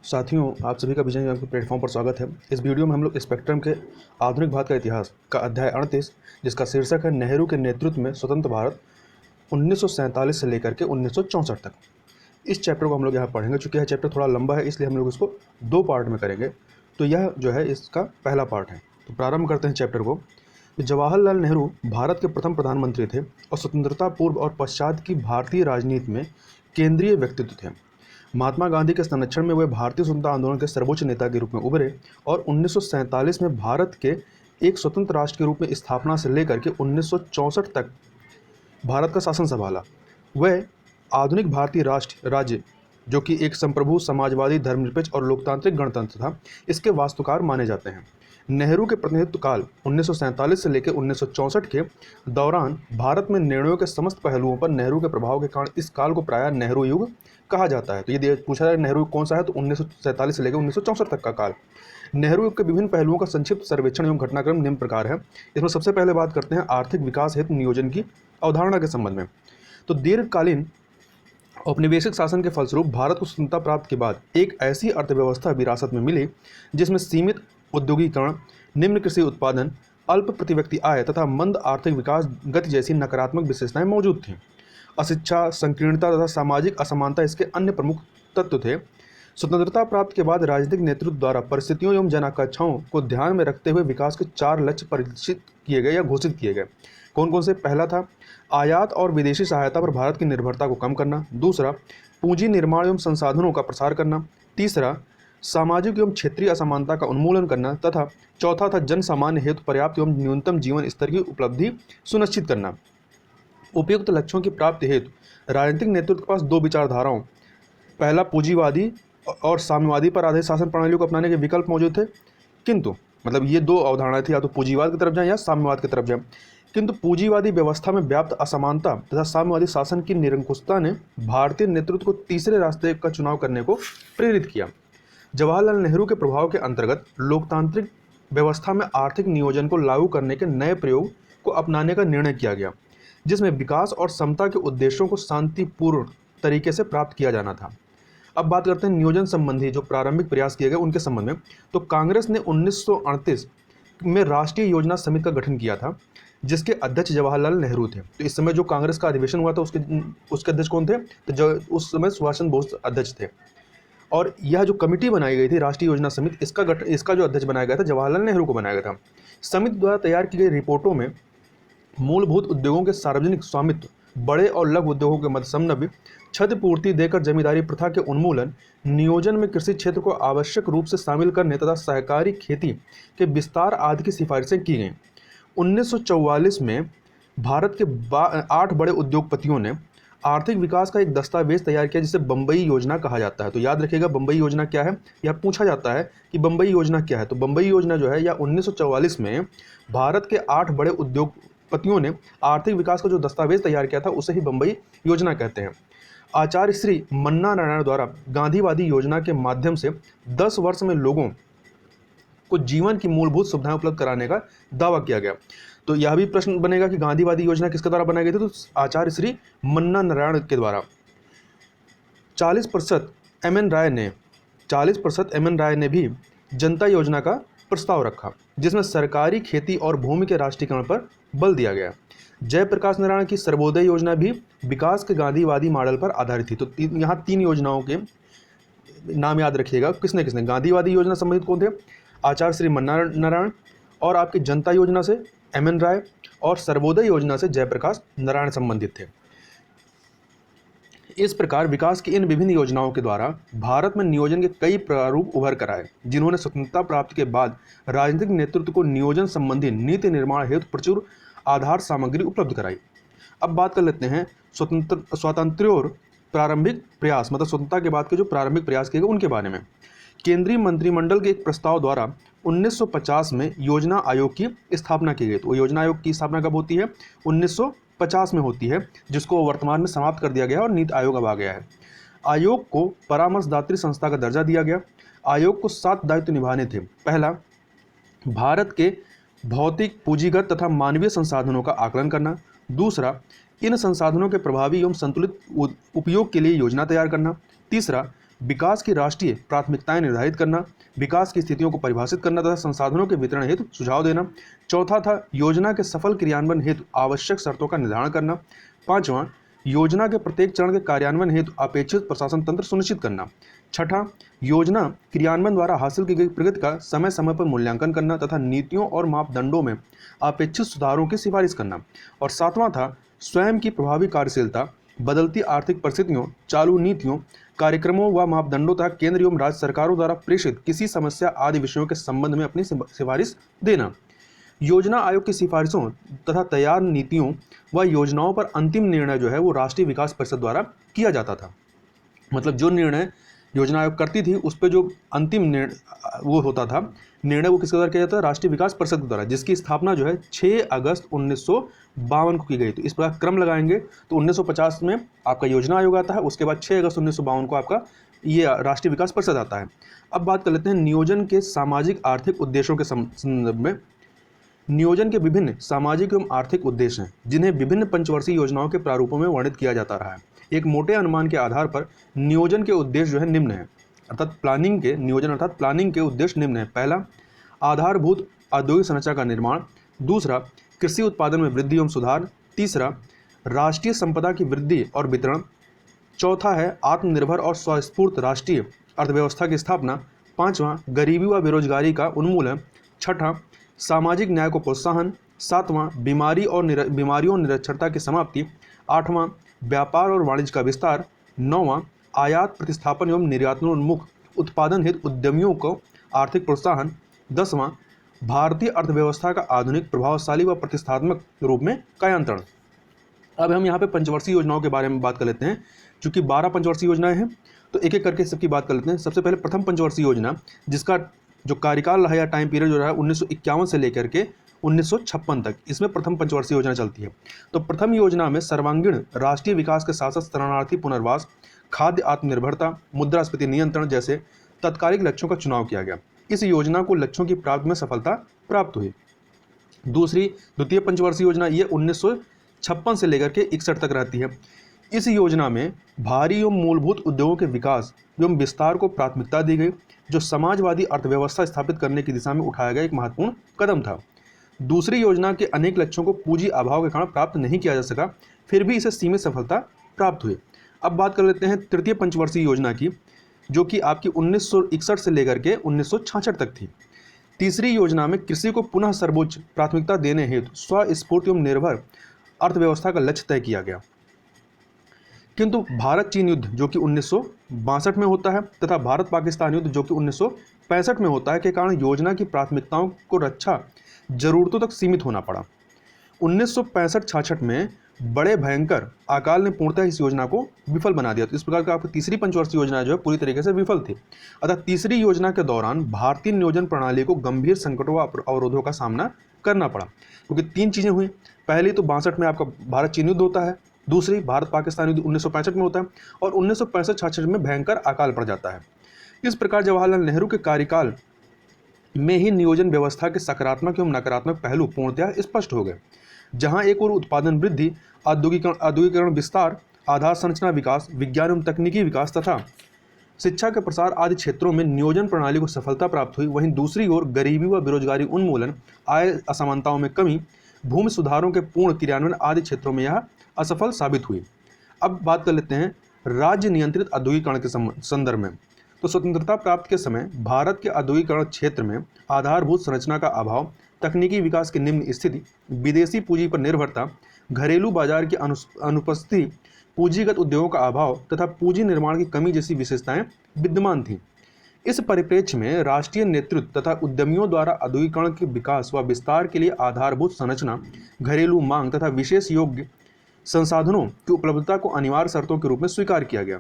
साथियों, आप सभी का विजन के प्लेटफॉर्म पर स्वागत है। इस वीडियो में हम लोग स्पेक्ट्रम के आधुनिक भारत का इतिहास का अध्याय 38, जिसका शीर्षक है नेहरू के नेतृत्व में स्वतंत्र भारत 1947 से लेकर के 1964 तक। इस चैप्टर को हम लोग यहाँ पढ़ेंगे। चूँकि यह चैप्टर थोड़ा लंबा है, इसलिए हम लोग इसको 2 पार्ट में करेंगे। तो यह जो है इसका पहला पार्ट है। तो प्रारंभ करते हैं चैप्टर को। जवाहरलाल नेहरू भारत के प्रथम प्रधानमंत्री थे और स्वतंत्रता पूर्व और पश्चात की भारतीय राजनीति में केंद्रीय व्यक्तित्व थे। महात्मा गांधी के संरक्षण में वे भारतीय स्वतंत्रता आंदोलन के सर्वोच्च नेता के रूप में उभरे और 1947 में भारत के एक स्वतंत्र राष्ट्र के रूप में स्थापना से लेकर के 1964 तक भारत का शासन संभाला। वह आधुनिक भारतीय राष्ट्र राज्य, जो कि एक संप्रभु, समाजवादी, धर्मनिरपेक्ष और लोकतांत्रिक गणतंत्र था, इसके वास्तुकार माने जाते हैं। नेहरू के प्रतिनिधित्व काल 1947 से लेकर 1964 के दौरान भारत में निर्णयों के समस्त पहलुओं पर नेहरू के प्रभाव के कारण इस काल को प्रायः नेहरू युग कहा जाता है। तो यदि पूछा जाए नेहरू कौन सा है, तो 1947 से लेकर 1964 तक का काल। नेहरू युग के विभिन्न पहलुओं का संक्षिप्त सर्वेक्षण एवं घटनाक्रम निम्न प्रकार है। इसमें सबसे पहले बात करते हैं आर्थिक विकास हेतु नियोजन की अवधारणा के संबंध में। तो दीर्घकालीन औपनिवेशिक शासन के फलस्वरूप भारत को स्वतंत्रता प्राप्त के बाद एक ऐसी अर्थव्यवस्था विरासत में मिली जिसमें सीमित औद्योगिकरण, निम्न कृषि उत्पादन, अल्प प्रति व्यक्ति आय तथा मंद आर्थिक विकास गति जैसी नकारात्मक विशेषताएं मौजूद थीं। अशिक्षा, संकीर्णता तथा सामाजिक असमानता इसके अन्य प्रमुख तत्व थे। स्वतंत्रता प्राप्त के बाद राजनीतिक नेतृत्व द्वारा परिस्थितियों एवं जनाकांक्षाओं को ध्यान में रखते हुए विकास के 4 लक्ष्य परिचित किए गए या घोषित किए गए। कौन कौन से? पहला था आयात और विदेशी सहायता पर भारत की निर्भरता को कम करना। दूसरा, पूंजी निर्माण एवं संसाधनों का प्रसार करना। तीसरा, सामाजिक एवं क्षेत्रीय असमानता का उन्मूलन करना। तथा चौथा था जन सामान्य हेतु पर्याप्त एवं न्यूनतम जीवन स्तर की उपलब्धि सुनिश्चित करना। उपयुक्त लक्ष्यों की प्राप्ति हेतु राजनीतिक नेतृत्व के पास 2 विचारधाराओं, पहला पूंजीवादी और साम्यवादी पर आधारित शासन प्रणालियों को अपनाने के विकल्प मौजूद थे। किंतु मतलब ये 2 अवधारणाएं थी, या तो पूंजीवाद की तरफ जाएं या साम्यवाद की तरफ जाएं। किंतु पूंजीवादी व्यवस्था में व्याप्त असमानता तथा साम्यवादी शासन की निरंकुशता ने भारतीय नेतृत्व को तीसरे रास्ते का चुनाव करने को प्रेरित किया। जवाहरलाल नेहरू के प्रभाव के अंतर्गत लोकतांत्रिक व्यवस्था में आर्थिक नियोजन को लागू करने के नए प्रयोग को अपनाने का निर्णय किया गया, जिसमें विकास और समता के उद्देश्यों को शांतिपूर्ण तरीके से प्राप्त किया जाना था। अब बात करते हैं नियोजन संबंधी जो प्रारंभिक प्रयास किए गए उनके संबंध में। तो कांग्रेस ने 1938 में राष्ट्रीय योजना समिति का गठन किया था, जिसके अध्यक्ष जवाहरलाल नेहरू थे। तो इस समय जो कांग्रेस का अधिवेशन हुआ था उसके अध्यक्ष कौन थे? तो जो उस समय सुभाष चंद्र बोस अध्यक्ष थे। और यह जो कमेटी बनाई गई थी राष्ट्रीय योजना समिति, इसका जो अध्यक्ष बनाया गया था जवाहरलाल नेहरू को बनाया गया था। समिति द्वारा तैयार की गई रिपोर्टों में मूलभूत उद्योगों के सार्वजनिक स्वामित्व, बड़े और लघु उद्योगों के मध्य समन्वय, क्षतिपूर्ति देकर जमींदारी प्रथा के उन्मूलन, नियोजन में कृषि क्षेत्र को आवश्यक रूप से शामिल करने तथा सहकारी खेती के विस्तार आदि की सिफारिशें की गईं। 1944 में भारत के 8 बड़े उद्योगपतियों ने आर्थिक विकास का एक दस्तावेज तैयार किया, जिसे बम्बई योजना कहा जाता है। तो याद रखिएगा बम्बई योजना क्या है, यह पूछा जाता है कि बम्बई योजना क्या है। तो बम्बई योजना जो है, या 1944 में भारत के 8 बड़े उद्योगपतियों ने आर्थिक विकास का जो दस्तावेज तैयार किया था, उसे ही बम्बई योजना कहते हैं। आचार्य श्री मन्ना नारायण द्वारा गांधीवादी योजना के माध्यम से 10 वर्ष में लोगों को जीवन की मूलभूत सुविधाएं उपलब्ध कराने का दावा किया गया। तो यह भी प्रश्न बनेगा कि गांधीवादी योजना किसके द्वारा बनाई गई थी? तो आचार्य श्री मन्ना नारायण के द्वारा। 40% एम एन राय ने भी जनता योजना का प्रस्ताव रखा, जिसमें सरकारी खेती और भूमि के राष्ट्रीयकरण पर बल दिया गया। जयप्रकाश नारायण की सर्वोदय योजना भी विकास के गांधीवादी मॉडल पर आधारित थी। तो यहाँ 3 योजनाओं के नाम याद रखिएगा। किसने किसने? गांधीवादी योजना संबंधित कौन थे? आचार्य श्री मन्ना नारायण, और आपकी जनता योजना से एम एन राय, और सर्वोदय योजना से जयप्रकाश नारायण संबंधित थे। इस प्रकार विकास की इन विभिन्न योजनाओं के द्वारा भारत में नियोजन के कई प्रारूप उभर कर आए, जिन्होंने स्वतंत्रता प्राप्ति के बाद राजनीतिक नेतृत्व को नियोजन संबंधी नीति निर्माण हेतु प्रचुर आधार सामग्री उपलब्ध कराई। अब बात कर लेते हैं स्वातंत्र्योर प्रारंभिक प्रयास, मतलब स्वतंत्रता के बाद के जो प्रारंभिक प्रयास किए गए उनके बारे में। केंद्रीय मंत्रिमंडल के एक प्रस्ताव द्वारा 1950 में योजना आयोग की स्थापना की गई। तो योजना आयोग की स्थापना कब होती है? 1950 में होती है, जिसको वर्तमान में समाप्त कर दिया गया और नीति आयोग अब आ गया है। आयोग को परामर्शदात्री संस्था का दर्जा दिया गया। आयोग को 7 दायित्व निभाने थे। पहला, भारत के भौतिक, पूंजीगत तथा मानवीय संसाधनों का आकलन करना। दूसरा, इन संसाधनों के प्रभावी एवं संतुलित उपयोग के लिए योजना तैयार करना। तीसरा, विकास की राष्ट्रीय प्राथमिकताएं निर्धारित करना, विकास की स्थितियों को परिभाषित करना तथा संसाधनों के वितरण हेतु सुझाव देना। चौथा था योजना के सफल क्रियान्वयन हेतु आवश्यक शर्तों का निर्धारण करना। पांचवां, योजना के प्रत्येक चरण के कार्यान्वयन हेतु अपेक्षित प्रशासन तंत्र सुनिश्चित करना। छठा, योजना क्रियान्वयन द्वारा हासिल की गई प्रगति का समय समय पर मूल्यांकन करना तथा नीतियों और मापदंडों में अपेक्षित सुधारों की सिफारिश करना। और सातवां था स्वयं की प्रभावी कार्यशीलता, बदलती आर्थिक परिस्थितियों, चालू नीतियों, कार्यक्रमों व मापदंडों तथा केंद्र एवं राज्य सरकारों द्वारा प्रेषित किसी समस्या आदि विषयों के संबंध में अपनी सिफारिश देना। योजना आयोग की सिफारिशों तथा तैयार नीतियों व योजनाओं पर अंतिम निर्णय जो है वो राष्ट्रीय विकास परिषद द्वारा किया जाता था। मतलब जो निर्णय योजना आयोग करती थी उस पर जो अंतिम निर्णय वो होता था, निर्णय वो किसके द्वारा किया जाता है? राष्ट्रीय विकास परिषद के द्वारा, जिसकी स्थापना जो है 6 अगस्त 1952 को की गई। तो इस प्रकार क्रम लगाएंगे तो 1950 में आपका योजना आयोग आता है, उसके बाद 6 अगस्त 1952 को आपका ये राष्ट्रीय विकास परिषद आता है। अब बात कर लेते हैं नियोजन के सामाजिक आर्थिक उद्देश्यों के संदर्भ में। नियोजन के विभिन्न सामाजिक एवं आर्थिक उद्देश्य हैं जिन्हें विभिन्न पंचवर्षीय योजनाओं के प्रारूपों में वर्णित किया जाता रहा है। एक मोटे अनुमान के आधार पर नियोजन के उद्देश्य जो है निम्न है, अर्थात प्लानिंग के उद्देश्य निम्न है। पहला, आधारभूत औद्योगिक संरचना का निर्माण। दूसरा, कृषि उत्पादन में वृद्धि एवं सुधार। तीसरा, राष्ट्रीय संपदा की वृद्धि और वितरण। चौथा है आत्मनिर्भर और स्वस्फूर्त राष्ट्रीय अर्थव्यवस्था की स्थापना। पांचवां, गरीबी व बेरोजगारी का उन्मूलन। छठा, सामाजिक न्याय को प्रोत्साहन। सातवां, बीमारियों और निरक्षरता की समाप्ति। आठवां, व्यापार और वाणिज्य का विस्तार। नौवां, आयात प्रतिस्थापन एवं निर्यातोन्मुख उत्पादन हेतु उद्यमियों को आर्थिक प्रोत्साहन। 10वां, भारतीय अर्थव्यवस्था का आधुनिक, प्रभावशाली व प्रतिष्ठात्मक रूप में कायांतरण। अब हम यहाँ पे पंचवर्षीय योजनाओं के बारे में बात कर लेते हैं। चूंकि 12 पंचवर्षीय योजनाएं हैं तो एक एक करके सबकी बात कर लेते हैं। सबसे पहले प्रथम पंचवर्षीय योजना, जिसका जो कार्यकाल रहा या टाइम पीरियड जो रहा है 1951 से लेकर के 1956 तक, इसमें प्रथम पंचवर्षीय योजना चलती है। तो प्रथम योजना में सर्वांगीण राष्ट्रीय विकास के साथ साथ शरणार्थी पुनर्वास, खाद्य आत्मनिर्भरता, मुद्रास्फीति नियंत्रण जैसे तात्कालिक लक्ष्यों का चुनाव किया गया। इस योजना को लक्ष्यों की प्राप्ति में सफलता प्राप्त हुई। द्वितीय पंचवर्षीय योजना ये 1956 से लेकर के 61 तक रहती है। इस योजना में भारी एवं मूलभूत उद्योगों के विकास एवं विस्तार को प्राथमिकता दी गई, जो समाजवादी अर्थव्यवस्था स्थापित करने की दिशा में उठाया गया एक महत्वपूर्ण कदम था। दूसरी योजना के अनेक लक्ष्यों को पूंजी अभाव के कारण प्राप्त नहीं किया जा सका, फिर भी इसे सीमित सफलता प्राप्त हुई। अब बात कर लेते हैं तृतीय पंचवर्षीय योजना की, जो कि आपकी 1961 से लेकर के 1966 तक थी। तीसरी योजना में कृषि को पुनः सर्वोच्च प्राथमिकता देने हेतु स्वस्फूर्त एवं निर्भर अर्थव्यवस्था का लक्ष्य तय किया गया। किंतु भारत चीन युद्ध जो कि 1962 में होता है तथा भारत पाकिस्तान युद्ध जो कि 1965 में होता है के कारण योजना की प्राथमिकताओं को रक्षा जरूरतों तक सीमित होना पड़ा। 1965-66 में बड़े भयंकर अकाल ने पूर्णतः इस योजना को विफल बना दिया। तो इस प्रकार का आपकी तीसरी पंचवर्षीय योजना जो है पूरी तरीके से विफल थी। अतः तीसरी योजना के दौरान भारतीय नियोजन प्रणाली को गंभीर संकटों व अवरोधों का सामना करना पड़ा, क्योंकि तीन चीजें हुई। पहली तो 62 में आपका भारत चीन युद्ध होता है, दूसरी भारत पाकिस्तान युद्ध 1965 में होता है और 1965-66 में भयंकर अकाल पड़ जाता है। इस प्रकार जवाहरलाल नेहरू के कार्यकाल में ही नियोजन व्यवस्था के सकारात्मक एवं नकारात्मक पहलू पूर्णतः स्पष्ट हो गए। जहां एक और उत्पादन वृद्धि, औद्योगिकरण विस्तार, आधार संरचना विकास, विज्ञान एवं तकनीकी विकास तथा शिक्षा के प्रसार आदि क्षेत्रों में नियोजन प्रणाली को सफलता प्राप्त हुई, वहीं दूसरी ओर गरीबी व बेरोजगारी उन्मूलन, आय असमानताओं में कमी, भूमि सुधारों के पूर्ण क्रियान्वयन आदि क्षेत्रों में यह असफल साबित हुई। अब बात कर लेते हैं राज्य नियंत्रित औद्योगिकरण के संदर्भ में। तो स्वतंत्रता प्राप्त के समय भारत के औद्योगिकरण क्षेत्र में आधारभूत संरचना का अभाव, तकनीकी विकास की निम्न स्थिति, विदेशी पूंजी पर निर्भरता, घरेलू बाजार की अनुपस्थिति, पूंजीगत उद्योगों का अभाव तथा पूंजी निर्माण की कमी जैसी विशेषताएं विद्यमान थीं। इस परिप्रेक्ष्य में राष्ट्रीय नेतृत्व तथा उद्यमियों द्वारा औद्योगिकरण के विकास व विस्तार के लिए आधारभूत संरचना, घरेलू मांग तथा विशेष योग्य संसाधनों की उपलब्धता को अनिवार्य शर्तों के रूप में स्वीकार किया गया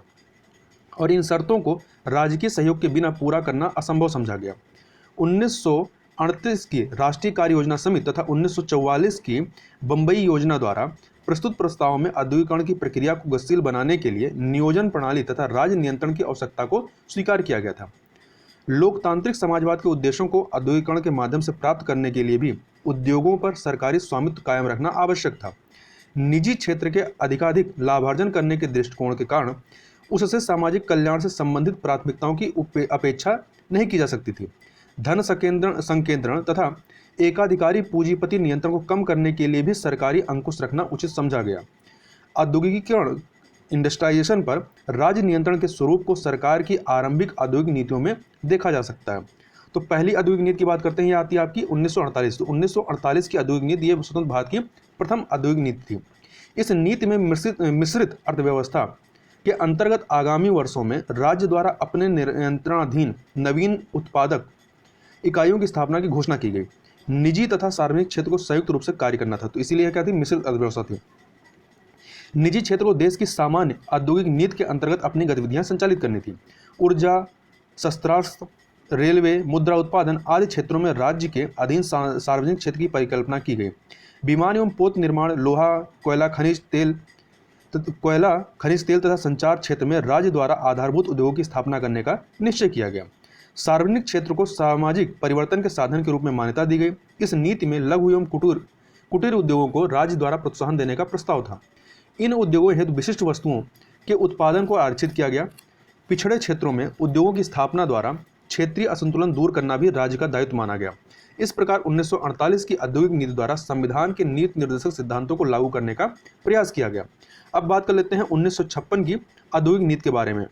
और इन शर्तों को राजकीय सहयोग के बिना पूरा करना असंभव समझा गया। 1938 की राष्ट्रीय कार्य योजना समिति तथा 1944 की बंबई योजना द्वारा प्रस्तुत प्रस्तावों में औद्योगिकरण की प्रक्रिया को गतिशील बनाने के लिए नियोजन प्रणाली तथा राज्य नियंत्रण की आवश्यकता को स्वीकार किया गया था। लोकतांत्रिक समाजवाद के उद्देश्यों को औद्योगिकरण के माध्यम से प्राप्त करने के लिए भी उद्योगों पर सरकारी स्वामित्व कायम रखना आवश्यक था। निजी क्षेत्र के अधिकाधिक लाभार्जन करने के दृष्टिकोण के कारण उससे सामाजिक कल्याण से संबंधित प्राथमिकताओं की अपेक्षा नहीं की जा सकती थी। धन संकेंद्रण तथा एकाधिकारी पूंजीपति नियंत्रण को कम करने के लिए भी सरकारी अंकुश रखना उचित समझा गया। औद्योगिकीकरण इंडस्ट्रियलाइजेशन पर राज्य नियंत्रण के स्वरूप को सरकार की आरंभिक औद्योगिक नीतियों में देखा जा सकता है। तो पहली औद्योगिक नीति की बात करते हैं, ये आती है आपकी 1948। तो 1948 की औद्योगिक नीति ये स्वतंत्र भारत की प्रथम औद्योगिक नीति थी। इस नीति में मिश्रित अर्थव्यवस्था के अंतर्गत आगामी वर्षों में राज्य द्वारा अपने नियंत्रणाधीन नवीन उत्पादक इकाइयों की स्थापना की घोषणा की गई। निजी तथा सार्वजनिक क्षेत्र को संयुक्त रूप से कार्य करना था, तो इसीलिए क्या थी, मिश्रित अर्थव्यवस्था थी। निजी क्षेत्र को देश की सामान्य औद्योगिक नीति के अंतर्गत अपनी गतिविधियां संचालित करनी थी। ऊर्जा, शस्त्रास्त्र, रेलवे, मुद्रा उत्पादन आदि क्षेत्रों में राज्य के अधीन सार्वजनिक क्षेत्र की परिकल्पना की गई। विमान एवं पोत निर्माण, लोहा, कोयला, खनिज तेल तथा संचार क्षेत्र में राज्य द्वारा आधारभूत उद्योगों की स्थापना करने का निश्चय किया गया। सार्वजनिक क्षेत्र को सामाजिक परिवर्तन के साधन के रूप में मान्यता दी गई। इस नीति में लघु एवं कुटीर उद्योगों को राज्य द्वारा प्रोत्साहन देने का प्रस्ताव था। इन उद्योगों हेतु विशिष्ट वस्तुओं के उत्पादन को आरक्षित किया गया। पिछड़े क्षेत्रों में उद्योगों की स्थापना द्वारा क्षेत्रीय असंतुलन दूर करना भी राज्य का दायित्व माना गया। इस प्रकार 1948 की औद्योगिक नीति द्वारा संविधान के नीति निर्देशक सिद्धांतों को लागू करने का प्रयास किया गया। अब बात कर लेते हैं 1956 की औद्योगिक नीति के बारे में।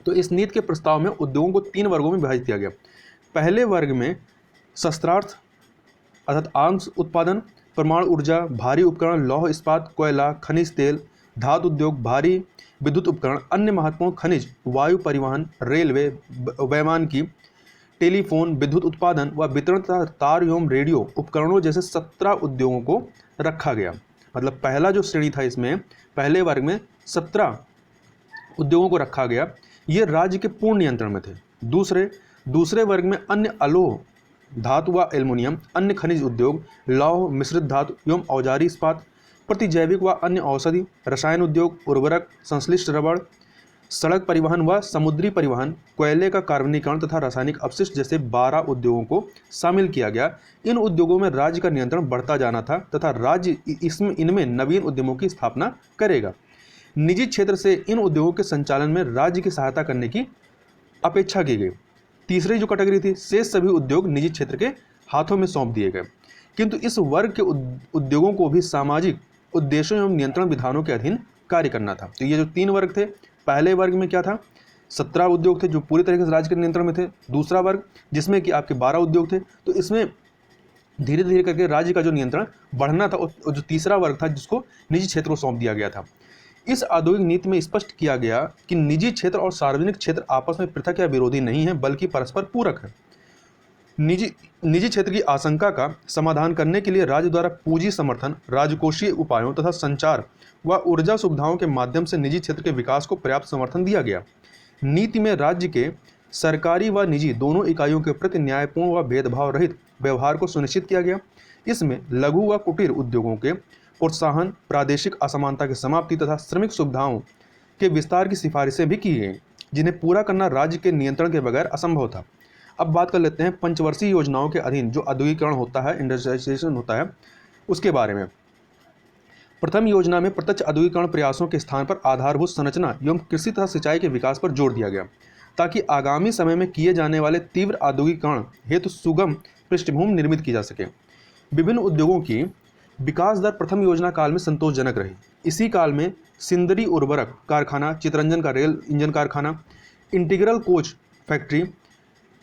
तो इस नीति के प्रस्ताव में उद्योगों को 3 वर्गों में विभाजित किया गया। पहले वर्ग में शस्त्रास्त्र अर्थात आर्म्स उत्पादन, परमाणु ऊर्जा, भारी उपकरण, लौह इस्पात, कोयला, खनिज तेल, धातु उद्योग, भारी विद्युत उपकरण, अन्य महत्वपूर्ण खनिज, वायु परिवहन, रेलवे, वैमानिकी, टेलीफोन, विद्युत उत्पादन व वितरण तथा तार एवं रेडियो उपकरणों जैसे 17 उद्योगों को रखा गया। मतलब पहला जो श्रेणी था, इसमें पहले वर्ग में 17 उद्योगों को रखा गया। ये राज्य के पूर्ण नियंत्रण में थे। दूसरे वर्ग में अन्य अलोह, धातु व एल्युमिनियम, अन्य खनिज उद्योग, लौह, मिश्रित धातु एवं औजारी इस्पात, प्रतिजैविक व अन्य औषधि, रसायन उद्योग, उर्वरक, संश्लिष्ट रबड़, सड़क परिवहन व समुद्री परिवहन, कोयले का कार्बनीकरण तथा रासायनिक अपशिष्ट जैसे 12 उद्योगों को शामिल किया गया। इन उद्योगों में राज्य का नियंत्रण बढ़ता जाना था तथा राज्य इनमें नवीन उद्यमों की स्थापना करेगा। निजी क्षेत्र से इन उद्योगों के संचालन में राज्य की सहायता करने की अपेक्षा की गई। तीसरी जो कैटेगरी थी, शेष सभी उद्योग निजी क्षेत्र के हाथों में सौंप दिए गए, किंतु इस वर्ग के उद्योगों को भी सामाजिक उद्देश्यों एवं नियंत्रण विधानों के अधीन कार्य करना था। तो ये जो 3 वर्ग थे, पहले वर्ग में क्या था, 17 उद्योग थे जो पूरी तरीके से राज्य के नियंत्रण में थे। दूसरा वर्ग जिसमें कि आपके 12 उद्योग थे, तो इसमें धीरे धीरे करके राज्य का जो नियंत्रण बढ़ना था। और जो तीसरा वर्ग था जिसको निजी क्षेत्र को सौंप दिया गया था। इस औद्योगिक नीति में स्पष्ट किया गया कि निजी क्षेत्र और सार्वजनिक क्षेत्र आपस में पृथक या विरोधी नहीं है, बल्कि परस्पर पूरक है। निजी क्षेत्र की आशंका का समाधान करने के लिए राज्य द्वारा पूंजी समर्थन, राजकोषीय उपायों तथा संचार व ऊर्जा सुविधाओं के माध्यम से निजी क्षेत्र के विकास को पर्याप्त समर्थन दिया गया। नीति में राज्य के सरकारी व निजी दोनों इकाइयों के प्रति न्यायपूर्ण व भेदभाव रहित व्यवहार को सुनिश्चित किया गया। इसमें लघु व कुटीर उद्योगों के प्रोत्साहन, प्रादेशिक असमानता की समाप्ति तथा श्रमिक सुविधाओं के विस्तार की सिफारिशें भी की गई, जिन्हें पूरा करना राज्य के नियंत्रण के बगैर असंभव था। अब बात कर लेते हैं पंचवर्षीय योजनाओं के अधीन जो औद्योगिकरण होता है, इंडस्ट्रियलाइजेशन होता है, उसके बारे में। प्रथम योजना में प्रत्यक्ष औद्योगिकरण प्रयासों के स्थान पर आधारभूत संरचना एवं कृषि तथा सिंचाई के विकास पर जोर दिया गया, ताकि आगामी समय में किए जाने वाले तीव्र औद्योगिकरण हेतु सुगम पृष्ठभूमि निर्मित की जा सके। विभिन्न उद्योगों की विकास दर प्रथम योजना काल में संतोषजनक रही। इसी काल में सिंदरी उर्वरक कारखाना, चितरंजन का रेल इंजन कारखाना, integral coach factory,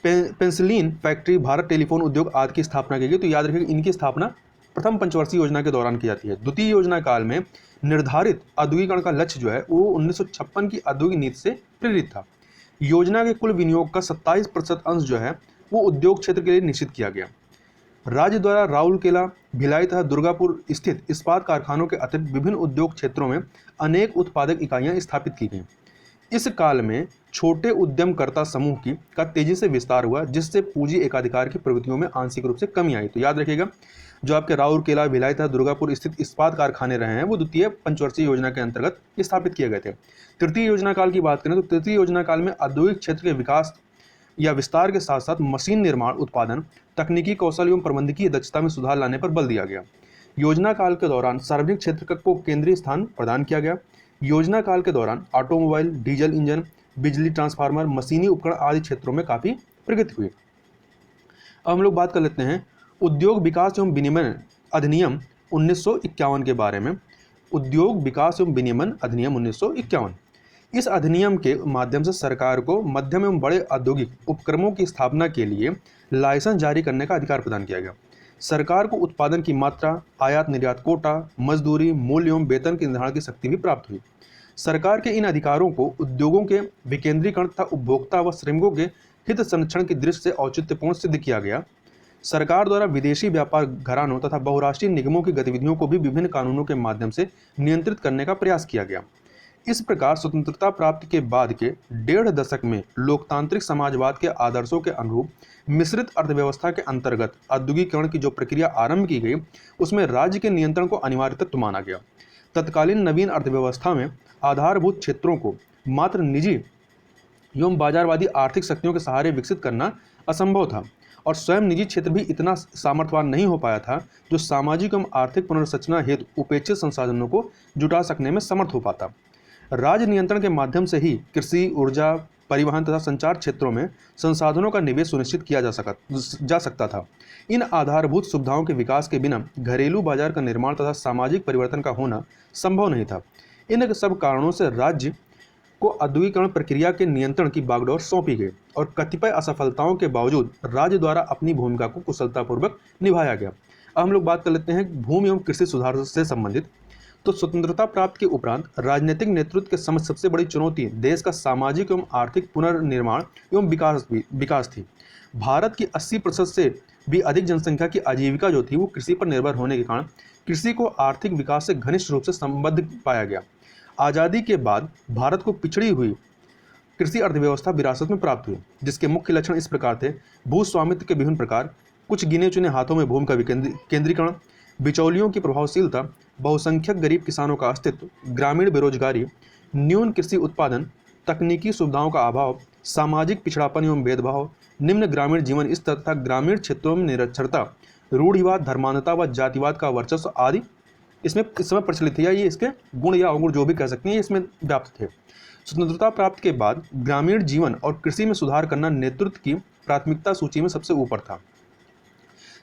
penicillin factory, Bharat telephone उद्योग आदि की स्थापना की गई। तो याद रखिएगा, इनकी स्थापना प्रथम पंचवर्षीय योजना के दौरान की जाती है। द्वितीय योजना काल में निर्धारित औद्योगिकरण का लक्ष्य जो है वो 1956 की औद्योगिक नीति से प्रेरित था। योजना के कुल विनियोग का 27% अंश जो है वो उद्योग क्षेत्र के लिए निश्चित किया गया। राज्य द्वारा राउरकेला, भिलाई तथा दुर्गापुर स्थित इस्पात कारखानों के अतिरिक्त विभिन्न उद्योग क्षेत्रों में अनेक उत्पादक इकाइयां स्थापित की गईं। इस काल में छोटे उद्यमकर्ता समूह का तेजी से विस्तार हुआ, जिससे पूंजी एकाधिकार की प्रवृत्तियों में आंशिक रूप से कमी आई। तो याद रखिएगा, जो आपके राउरकेला, भिलाई तथा दुर्गापुर स्थित इस्पात कारखाने रहे हैं वो द्वितीय पंचवर्षीय योजना के अंतर्गत स्थापित किए गए थे। तृतीय योजना काल की बात करें तो तृतीय योजना काल में औद्योगिक क्षेत्र के विकास या विस्तार के साथ साथ मशीन निर्माण, उत्पादन, तकनीकी कौशल एवं प्रबंधकीय दक्षता में सुधार लाने पर बल दिया गया। योजना काल के दौरान सार्वजनिक क्षेत्र को केंद्रीय स्थान प्रदान किया गया। योजना काल के दौरान ऑटोमोबाइल, डीजल इंजन, बिजली ट्रांसफार्मर, मशीनी उपकरण आदि क्षेत्रों में काफ़ी प्रगति हुई। अब हम लोग बात कर लेते हैं उद्योग विकास एवं विनियमन अधिनियम 1951 के बारे में। उद्योग विकास एवं विनियमन अधिनियम 1951, इस अधिनियम के माध्यम से सरकार को मध्यम एवं बड़े औद्योगिक उपक्रमों की स्थापना के लिए लाइसेंस जारी करने का अधिकार प्रदान किया गया। सरकार को उत्पादन की मात्रा, आयात निर्यात कोटा, मजदूरी, मूल्य एवं वेतन के निर्धारण की शक्ति भी प्राप्त हुई। सरकार के इन अधिकारों को उद्योगों के विकेंद्रीकरण तथा उपभोक्ता व श्रमिकों के हित संरक्षण की दृष्टि से औचित्यपूर्ण सिद्ध किया गया। सरकार द्वारा विदेशी व्यापार घरानों तथा बहुराष्ट्रीय निगमों की गतिविधियों को भी विभिन्न कानूनों के माध्यम से नियंत्रित करने का प्रयास किया गया। इस प्रकार स्वतंत्रता प्राप्ति के बाद के 1.5 दशक में लोकतांत्रिक समाजवाद के आदर्शों के अनुरूप मिश्रित अर्थव्यवस्था के अंतर्गत औद्योगिकरण की जो प्रक्रिया आरंभ की गई, उसमें राज्य के नियंत्रण को अनिवार्य तत्व माना गया। तत्कालीन नवीन अर्थव्यवस्था में आधारभूत क्षेत्रों को मात्र निजी एवं बाजारवादी आर्थिक शक्तियों के सहारे विकसित करना असंभव था और स्वयं निजी क्षेत्र भी इतना सामर्थ्यवान नहीं हो पाया था जो सामाजिक एवं आर्थिक पुनर्रचना हेतु उपेक्षित संसाधनों को जुटा सकने में समर्थ हो पाता। राज्य नियंत्रण के माध्यम से ही कृषि, ऊर्जा, परिवहन तथा संचार क्षेत्रों में संसाधनों का निवेश सुनिश्चित किया जा सकता था। इन आधारभूत सुविधाओं के विकास के बिना घरेलू बाजार का निर्माण तथा सामाजिक परिवर्तन का होना संभव नहीं था। इन सब कारणों से राज्य को औद्योगिकरण प्रक्रिया के नियंत्रण की बागडोर सौंपी गई और कतिपय असफलताओं के बावजूद राज्य द्वारा अपनी भूमिका को कुशलतापूर्वक निभाया गया। अब हम लोग बात कर लेते हैं भूमि एवं कृषि सुधार से संबंधित। तो स्वतंत्रता प्राप्त के उपरांत राजनीतिक नेतृत्व के समक्ष सबसे बड़ी चुनौती देश का सामाजिक एवं आर्थिक पुनर्निर्माण एवं विकास थी। भारत की 80% से भी अधिक जनसंख्या की आजीविका जो थी वो कृषि पर निर्भर होने के कारण कृषि को आर्थिक विकास से घनिष्ठ रूप से संबद्ध पाया गया। आज़ादी के बाद भारत को पिछड़ी हुई कृषि अर्थव्यवस्था विरासत में प्राप्त हुई, जिसके मुख्य लक्षण इस प्रकार थे: भू स्वामित्व के विभिन्न प्रकार, कुछ गिने चुने हाथों में भूमि का केंद्रीकरण, बिचौलियों की प्रभावशीलता, बहुसंख्यक गरीब किसानों का अस्तित्व, ग्रामीण बेरोजगारी, न्यून कृषि उत्पादन, तकनीकी सुविधाओं का अभाव, सामाजिक पिछड़ापन एवं भेदभाव, निम्न ग्रामीण जीवन स्तर तथा ग्रामीण क्षेत्रों में निरक्षरता, रूढ़िवाद, धर्मांधता व जातिवाद का वर्चस्व आदि इसमें इस समय प्रचलित थे, या ये इसके गुण या अवगुण जो भी कह सकते हैं ये इसमें व्याप्त थे। स्वतंत्रता प्राप्ति के बाद ग्रामीण जीवन और कृषि में सुधार करना नेतृत्व की प्राथमिकता सूची में सबसे ऊपर था।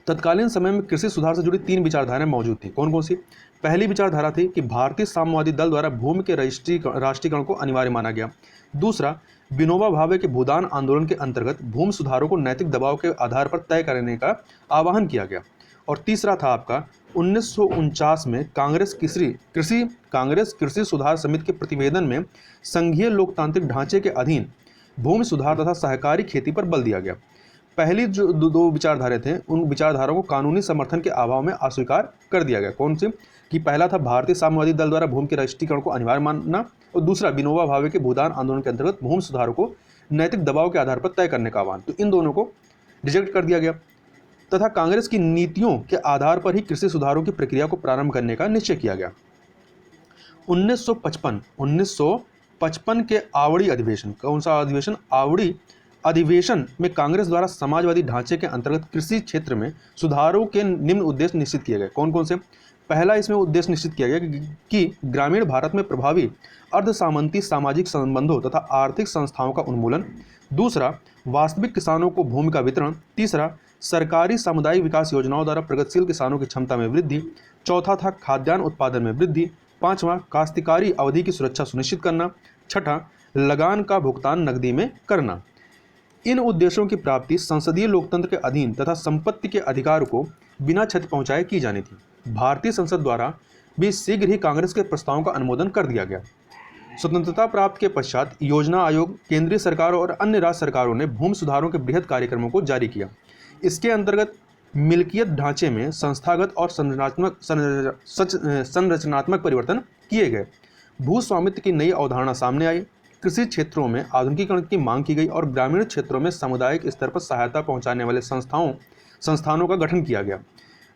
तत्कालीन समय में कृषि सुधार से जुड़ी 3 विचारधाराएं मौजूद थी। कौन कौन सी? पहली विचारधारा थी कि भारतीय साम्यवादी दल द्वारा भूमि के राष्ट्रीयकरण को अनिवार्य माना गया। दूसरा, विनोबा भावे के भूदान आंदोलन के अंतर्गत भूमि सुधारों को नैतिक दबाव के आधार पर तय करने का आह्वान किया गया। और तीसरा था आपका 1949 में कांग्रेस कृषि सुधार समिति के प्रतिवेदन में संघीय लोकतांत्रिक ढांचे के अधीन भूमि सुधार तथा सहकारी खेती पर बल दिया गया। पहली जो दो विचारधाराएं थे उन विचारधाराओं को कानूनी समर्थन के अभाव में अस्वीकार कर दिया गया। कौन सी? कि पहला था भारतीय साम्यवादी दल द्वारा भूमि के राष्ट्रीयकरण को अनिवार्य मानना, और दूसरा विनोबा भावे के भूदान आंदोलन के अंतर्गत भूमि सुधारों को नैतिक दबाव के आधार पर तय करने का आह्वान। तो इन दोनों को रिजेक्ट कर दिया गया तथा कांग्रेस की नीतियों के आधार पर ही कृषि सुधारों की प्रक्रिया को प्रारंभ करने का निश्चय किया गया। 1955 के आवड़ी अधिवेशन, कौन सा अधिवेशन? आवड़ी अधिवेशन में कांग्रेस द्वारा समाजवादी ढांचे के अंतर्गत कृषि क्षेत्र में सुधारों के निम्न उद्देश्य निश्चित किए गए। कौन कौन से? पहला इसमें उद्देश्य निश्चित किया गया कि ग्रामीण भारत में प्रभावी अर्धसामंती सामाजिक संबंधों तथा आर्थिक संस्थाओं का उन्मूलन। दूसरा, वास्तविक किसानों को भूमि का वितरण। तीसरा, सरकारी सामुदायिक विकास योजनाओं द्वारा प्रगतिशील किसानों की क्षमता में वृद्धि। चौथा था खाद्यान्न उत्पादन में वृद्धि। पांचवा, काश्तकारी अवधि की सुरक्षा सुनिश्चित करना। छठा, लगान का भुगतान नकदी में करना। इन उद्देश्यों की प्राप्ति संसदीय लोकतंत्र के अधीन तथा संपत्ति के अधिकार को बिना क्षति पहुंचाए की जानी थी। भारतीय संसद द्वारा भी शीघ्र ही कांग्रेस के प्रस्तावों का अनुमोदन कर दिया गया। स्वतंत्रता प्राप्ति के पश्चात योजना आयोग, केंद्रीय सरकार और अन्य राज्य सरकारों ने भूमि सुधारों के बृहद कार्यक्रमों को जारी किया। इसके अंतर्गत मिल्कियत ढांचे में संस्थागत और संरचनात्मक परिवर्तन किए गए। भू स्वामित्व की नई अवधारणा सामने आई। कृषि क्षेत्रों में आधुनिकीकरण की मांग की गई और ग्रामीण क्षेत्रों में सामुदायिक स्तर पर सहायता पहुंचाने वाले संस्थानों का गठन किया गया।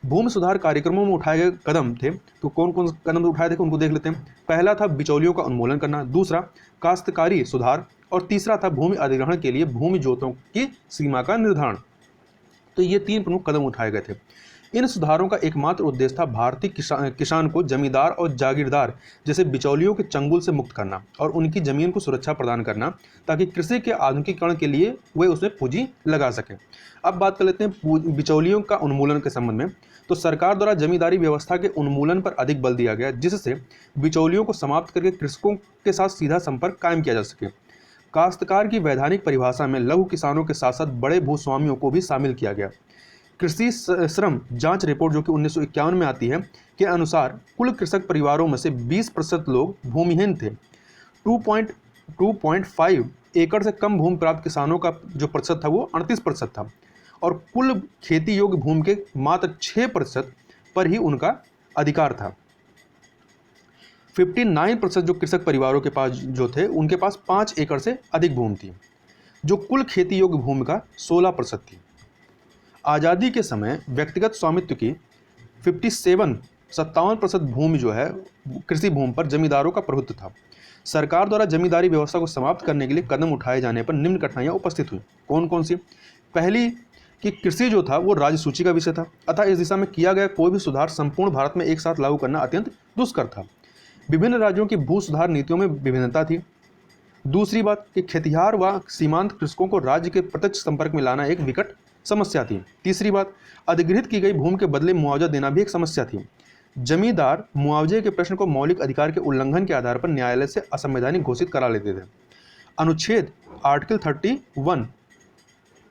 भूमि सुधार कार्यक्रमों में उठाए गए कदम थे, तो कौन कौन कदम उठाए थे उनको देख लेते हैं। पहला था बिचौलियों का उन्मूलन करना। दूसरा, काश्तकारी सुधार। और तीसरा था भूमि अधिग्रहण के लिए भूमि जोतों की सीमा का निर्धारण। तो ये 3 प्रमुख कदम उठाए गए थे। इन सुधारों का एकमात्र उद्देश्य था भारतीय किसान को जमींदार और जागीरदार जैसे बिचौलियों के चंगुल से मुक्त करना और उनकी जमीन को सुरक्षा प्रदान करना, ताकि कृषि के आधुनिकीकरण के लिए वे उसमें पूंजी लगा सकें। अब बात कर लेते हैं बिचौलियों का उन्मूलन के संबंध में। तो सरकार द्वारा जमींदारी व्यवस्था के उन्मूलन पर अधिक बल दिया गया, जिससे बिचौलियों को समाप्त करके कृषकों के साथ सीधा संपर्क कायम किया जा सके। काश्तकार की वैधानिक परिभाषा में लघु किसानों के साथ साथ बड़े भूस्वामियों को भी शामिल किया गया। कृषि श्रम जांच रिपोर्ट जो कि 1951 में आती है के अनुसार कुल कृषक परिवारों में से 20% लोग भूमिहीन थे। 2.5 एकड़ से कम भूमि प्राप्त किसानों का जो प्रतिशत था वो 38% था और कुल खेती योग्य भूमि के मात्र 6% पर ही उनका अधिकार था। 59% जो कृषक परिवारों के पास जो थे उनके पास 5 एकड़ से अधिक भूमि थी, जो कुल खेती योग्य भूमि का 16% थी। आज़ादी के समय व्यक्तिगत स्वामित्व की 57% भूमि जो है कृषि भूमि पर जमींदारों का प्रभुत्व था। सरकार द्वारा जमींदारी व्यवस्था को समाप्त करने के लिए कदम उठाए जाने पर निम्न कठिनाइयां उपस्थित हुई। कौन कौन सी? पहली कि कृषि जो था वो राज्य सूची का विषय था, अतः इस दिशा में किया गया कोई भी सुधार संपूर्ण भारत में एक साथ लागू करना अत्यंत दुष्कर था। विभिन्न राज्यों की भू सुधार नीतियों में विभिन्नता थी। दूसरी बात कि खेतिहर व सीमांत कृषकों को राज्य के प्रत्यक्ष संपर्क में लाना एक विकट समस्या थी। तीसरी बात, अधिग्रहित की गई भूमि के बदले मुआवजा देना भी एक समस्या थी। जमींदार मुआवजे के प्रश्न को मौलिक अधिकार के उल्लंघन के आधार पर न्यायालय से असंवैधानिक घोषित करा लेते थे। अनुच्छेद आर्टिकल 31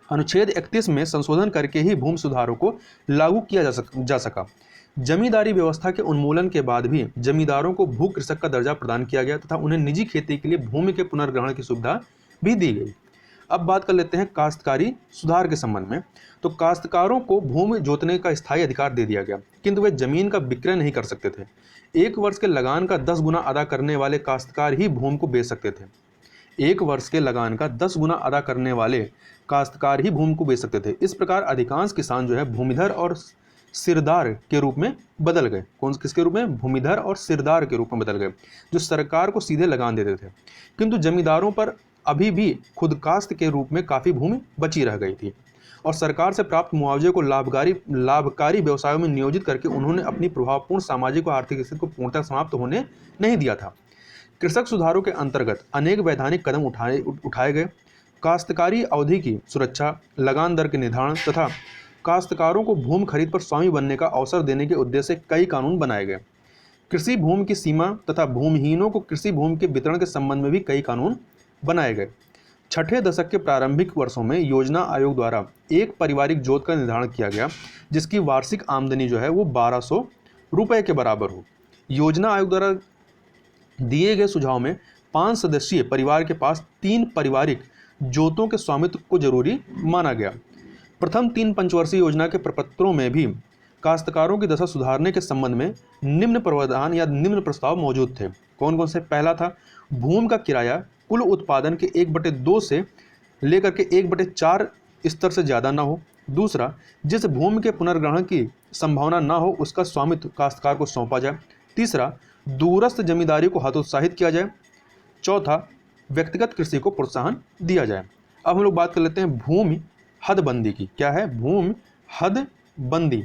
अनुच्छेद 31 में संशोधन करके ही भूमि सुधारों को लागू किया जा सका। जमींदारी व्यवस्था के उन्मूलन के बाद भी जमींदारों को भू कृषक का दर्जा प्रदान किया गया तथा उन्हें निजी खेती के लिए भूमि के पुनर्ग्रहण की सुविधा भी दी गई। अब बात कर लेते हैं काश्तकारी सुधार के संबंध में। तो काश्तकारों को भूमि जोतने का स्थायी अधिकार दे दिया गया, किंतु वे जमीन का विक्रय नहीं कर सकते थे। 1 वर्ष के लगान का 10 गुना अदा करने वाले काश्तकार ही भूमि को बेच सकते थे। 1 वर्ष के लगान का 10 गुना अदा करने वाले काश्तकार ही भूमि को बेच सकते थे। इस प्रकार अधिकांश किसान जो है भूमिधर और सिरदार के रूप में बदल गए। किसके रूप में? भूमिधर और सिरदार के रूप में बदल गए, जो सरकार को सीधे लगान देते थे। किंतु जमींदारों पर अभी भी खुद काश्त के रूप में काफ़ी भूमि बची रह गई थी और सरकार से प्राप्त मुआवजे को लाभकारी व्यवसायों में नियोजित करके उन्होंने अपनी प्रभावपूर्ण सामाजिक और आर्थिक स्थिति को पूर्णतः समाप्त होने नहीं दिया था। कृषक सुधारों के अंतर्गत अनेक वैधानिक कदम उठाए गए। काश्तकारी अवधि की सुरक्षा, लगान दर के निर्धारण तथा काश्तकारों को भूमि खरीद पर स्वामी बनने का अवसर देने के उद्देश्य से कई कानून बनाए गए। कृषि भूमि की सीमा तथा भूमिहीनों को कृषि भूमि के वितरण के संबंध में भी कई कानून बनाए गए। 6ठे दशक के प्रारंभिक वर्षों में योजना आयोग द्वारा एक पारिवारिक जोत का निर्धारण किया गया, जिसकी वार्षिक आमदनी जो है वो 1200 रुपये के बराबर हो। योजना आयोग द्वारा दिए गए सुझाव में 5 सदस्यीय परिवार के पास 3 पारिवारिक जोतों के स्वामित्व को जरूरी माना गया। प्रथम 3 पंचवर्षीय योजना के प्रपत्रों में भी काश्तकारों की दशा सुधारने के संबंध में निम्न प्रावधान या निम्न प्रस्ताव मौजूद थे। कौन कौन से? पहला था भूमि का किराया कुल उत्पादन के 1/2 से लेकर के 1/4 स्तर से ज़्यादा ना हो। दूसरा, जिस भूमि के पुनर्ग्रहण की संभावना ना हो उसका स्वामित्व काश्तकार को सौंपा जाए। तीसरा, दूरस्थ जमींदारी को हतोत्साहित किया जाए। चौथा, व्यक्तिगत कृषि को प्रोत्साहन दिया जाए। अब हम लोग बात कर लेते हैं भूमि हदबंदी की। क्या है? भूमि हदबंदी।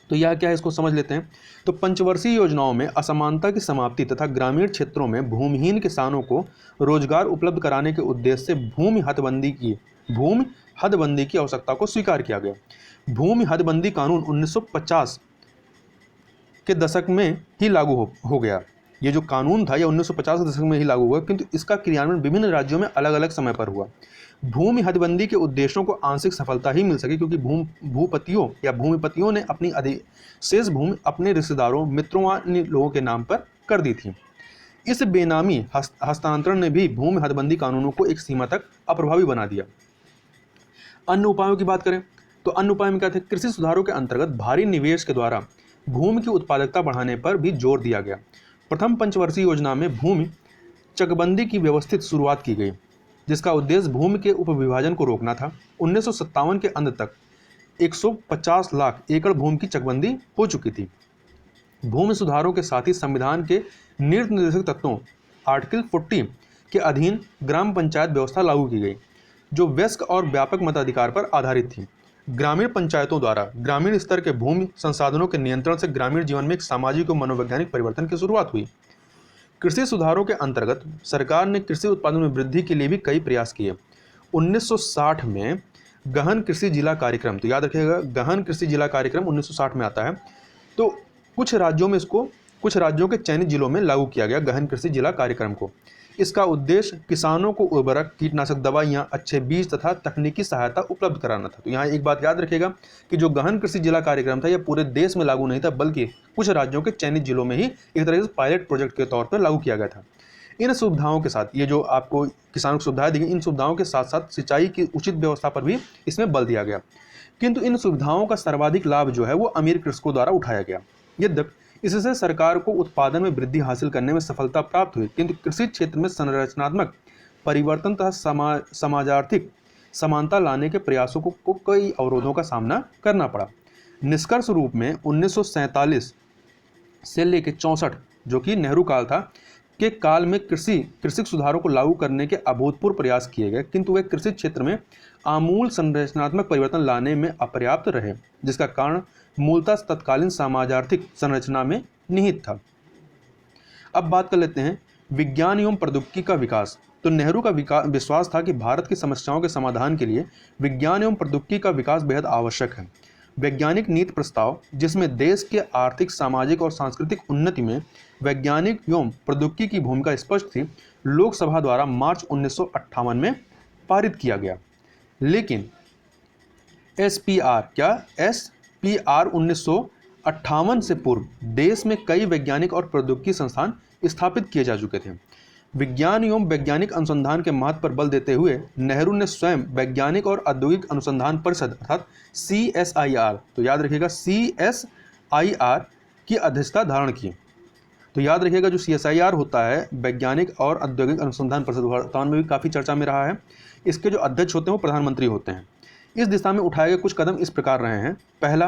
तो यह क्या है, इसको समझ लेते हैं। तो पंचवर्षीय योजनाओं में असमानता की समाप्ति तथा ग्रामीण क्षेत्रों में भूमिहीन किसानों को रोजगार उपलब्ध कराने के उद्देश्य से भूमि हदबंदी की आवश्यकता को स्वीकार किया गया। भूमि हदबंदी कानून 1950 के दशक में ही लागू हो गया। ये जो कानून था यह 1950 के दशक में ही लागू हुआ, किंतु इसका क्रियान्वयन विभिन्न राज्यों में अलग अलग समय पर हुआ। भूमि हदबंदी के उद्देश्यों को आंशिक सफलता ही मिल सकी, क्योंकि भूपतियों या भूमिपतियों ने अपनी शेष भूमि अपने रिश्तेदारों, मित्रों व अन्य लोगों के नाम पर कर दी थी। इस बेनामी हस्तांतरण ने भी भूमि हदबंदी कानूनों को एक सीमा तक अप्रभावी बना दिया। अन्य उपायों की बात करें तो अन्य उपाय में क्या थे? कृषि सुधारों के अंतर्गत भारी निवेश के द्वारा भूमि की उत्पादकता बढ़ाने पर भी जोर दिया गया। प्रथम पंचवर्षीय योजना में भूमि चकबंदी की व्यवस्थित शुरुआत की गई, जिसका उद्देश्य भूमि के उपविभाजन को रोकना था। 1957 के अंत तक 150 लाख एकड़ भूमि की चकबंदी हो चुकी थी। भूमि सुधारों के साथ ही संविधान के निर्देशक तत्वों आर्टिकल 40 के अधीन ग्राम पंचायत व्यवस्था लागू की गई, जो वयस्क और व्यापक मताधिकार पर आधारित थी। ग्रामीण पंचायतों द्वारा ग्रामीण स्तर के भूमि संसाधनों के नियंत्रण से ग्रामीण जीवन में एक सामाजिक और मनोवैज्ञानिक परिवर्तन की शुरुआत हुई। कृषि सुधारों के अंतर्गत सरकार ने कृषि उत्पादन में वृद्धि के लिए भी कई प्रयास किए। 1960 में गहन कृषि जिला कार्यक्रम, तो याद रखिएगा गहन कृषि जिला कार्यक्रम 1960 में आता है। तो कुछ राज्यों के चयनित जिलों में लागू किया गया गहन कृषि जिला कार्यक्रम को। इसका उद्देश्य किसानों को उर्वरक, कीटनाशक दवाइयाँ, अच्छे बीज तथा तकनीकी सहायता उपलब्ध कराना था। तो यहाँ एक बात याद रखिएगा कि जो गहन कृषि जिला कार्यक्रम था यह पूरे देश में लागू नहीं था, बल्कि कुछ राज्यों के चयनित जिलों में ही एक तरह से पायलट प्रोजेक्ट के तौर पर लागू किया गया था। इन सुविधाओं के साथ, ये जो आपको किसानों को सुविधाएं दी गई, इन सुविधाओं के साथ साथ सिंचाई की उचित व्यवस्था पर भी इसमें बल दिया गया। किंतु इन सुविधाओं का सर्वाधिक लाभ जो है वो अमीर कृषकों द्वारा उठाया गया। यद्यपि इससे सरकार को उत्पादन में वृद्धि हासिल करने में सफलता प्राप्त हुई, किंतु कृषि क्षेत्र में संरचनात्मक परिवर्तन तथा समाजार्थिक समानता लाने के प्रयासों को कई अवरोधों का सामना करना पड़ा। निष्कर्ष रूप में 1947 से लेकर 64, जो कि नेहरू काल था, के काल में कृषि सुधारों को लागू करने के अभूतपूर्व प्रयास किए गए, किंतु वे कृषि क्षेत्र में आमूल संरचनात्मक परिवर्तन लाने में अपर्याप्त रहे, जिसका कारण मूलतः तत्कालीन समाजार्थिक संरचना में निहित था। अब बात कर लेते हैं विज्ञान एवं प्रौद्योगिकी का विकास। तो नेहरू का विश्वास था कि भारत की समस्याओं के समाधान के लिए विज्ञान एवं प्रौद्योगिकी का विकास बेहद आवश्यक है। वैज्ञानिक नीति प्रस्ताव, जिसमें देश के आर्थिक, सामाजिक और सांस्कृतिक उन्नति में वैज्ञानिक एवं प्रौद्योगिकी की भूमिका स्पष्ट थी, लोकसभा द्वारा मार्च 1958 में पारित किया गया। लेकिन एसपीआर 1958 से पूर्व देश में कई वैज्ञानिक और प्रौद्योगिकी संस्थान स्थापित किए जा चुके थे। विज्ञान एवं वैज्ञानिक अनुसंधान के महत्व पर बल देते हुए नेहरू ने स्वयं वैज्ञानिक और औद्योगिक अनुसंधान परिषद अर्थात CSIR, तो याद रखिएगा CSIR की अध्यक्षता धारण की। तो याद रखिएगा जो CSIR होता है, वैज्ञानिक और औद्योगिक अनुसंधान परिषद, वर्तमान में भी काफ़ी चर्चा में रहा है। इसके जो अध्यक्ष होते हैं वो प्रधानमंत्री होते हैं। इस दिशा में उठाए गए कुछ कदम इस प्रकार रहे हैं। पहला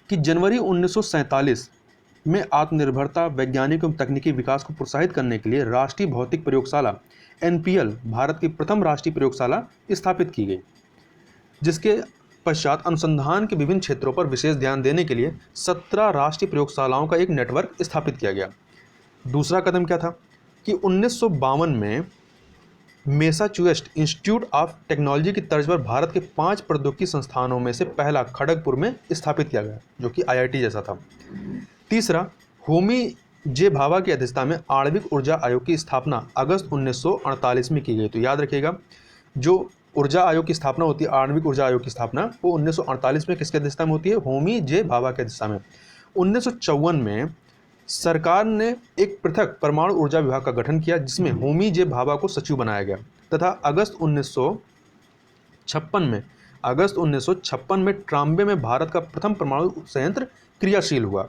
कि जनवरी 1947 में आत्मनिर्भरता, वैज्ञानिक एवं तकनीकी विकास को प्रोत्साहित करने के लिए राष्ट्रीय भौतिक प्रयोगशाला NPL, भारत की प्रथम राष्ट्रीय प्रयोगशाला स्थापित की गई, जिसके पश्चात अनुसंधान के विभिन्न क्षेत्रों पर विशेष ध्यान देने के लिए 17 राष्ट्रीय प्रयोगशालाओं का एक नेटवर्क स्थापित किया गया। दूसरा कदम क्या था कि 1952 में मैसाचुसेट्स इंस्टीट्यूट ऑफ टेक्नोलॉजी की तर्ज पर भारत के 5 प्रौद्योगिकी संस्थानों में से पहला खड़गपुर में स्थापित किया गया, जो कि IIT जैसा था। तीसरा, होमी जे भाभा की अध्यक्षता में आणविक ऊर्जा आयोग की स्थापना अगस्त 1948 में की गई। तो याद रखिएगा जो ऊर्जा आयोग की स्थापना होती है, आणविक ऊर्जा आयोग की स्थापना, वो 1948 में किसके अध्यक्षता में होती है? होमी जे भाभा के अध्यक्षता में। 1954 में सरकार ने एक पृथक परमाणु ऊर्जा विभाग का गठन किया, जिसमें होमी जे भाभा को सचिव बनाया गया, तथा अगस्त 1956 में ट्राम्बे में भारत का प्रथम परमाणु संयंत्र क्रियाशील हुआ।